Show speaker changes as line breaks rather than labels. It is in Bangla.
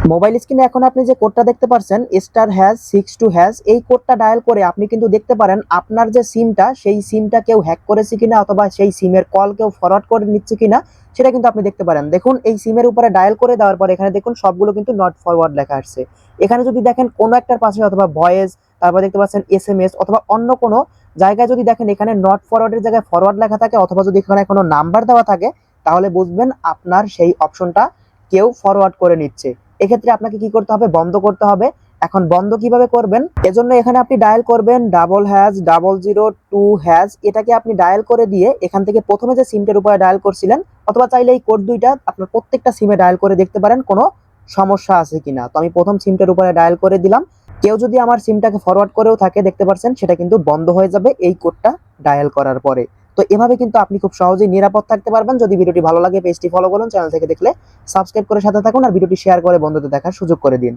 মোবাইল স্ক্রিনে এখন আপনি যে কোডটা দেখতে পাচ্ছেন *62# এই কোডটা ডায়াল করে আপনি কিন্তু দেখতে পারেন আপনার যে সিমটা সেই সিমটা কেউ হ্যাক করেছে কিনা অথবা সেই সিমের কল কেউ ফরওয়ার্ড করে নিচ্ছে কিনা সেটা কিন্তু আপনি দেখতে পারেন। দেখুন এই সিমের উপরে ডায়াল করে দেওয়ার পর এখানে দেখুন সবগুলো কিন্তু নট ফরওয়ার্ড লেখা আসছে। এখানে যদি দেখেন কোনো একটার পাশে অথবা ভয়েস, তারপর দেখতে পাচ্ছেন এসএমএস অথবা অন্য কোনো জায়গায় যদি দেখেন এখানে নট ফরওয়ার্ডের জায়গায় ফরওয়ার্ড লেখা থাকে অথবা যদি এখানে কোনো নাম্বার দেওয়া থাকে তাহলে বুঝবেন আপনার সেই অপশনটা কেউ ফরওয়ার্ড করে নিচ্ছে। এক্ষেত্রে আপনাকে কি করতে হবে? বন্ধ করতে হবে। এখন বন্ধ কিভাবে করবেন? এজন্য এখানে আপনি ডায়াল করবেন #0002#, এটাকে আপনি ডায়াল করে দিয়ে এখান থেকে প্রথমে যে সিমটার উপরে ডায়াল করছিলেন অথবা চাইলে এই কোড দুইটা আপনার প্রত্যেকটা সিমে ডায়াল করে দেখতে পারেন কোনো সমস্যা আছে কিনা। তো আমি প্রথম সিমটার উপরে ডায়াল করে দিলাম। কেউ যদি আমার সিমটাকে ফরওয়ার্ড করেও থাকে দেখতে পাচ্ছেন সেটা কিন্তু বন্ধ হয়ে যাবে এই কোডটা ডায়াল করার পরে। তো এভাবে কিন্তু আপনি খুব সহজেই নিরাপদ থাকতে পারবেন। যদি ভিডিওটি ভালো লাগে পেজটি ফলো করুন, চ্যানেল থেকে দেখলে সাবস্ক্রাইব করে সাথে থাকুন আর ভিডিওটি শেয়ার করে বন্ধুদের দেখার সুযোগ করে দিন।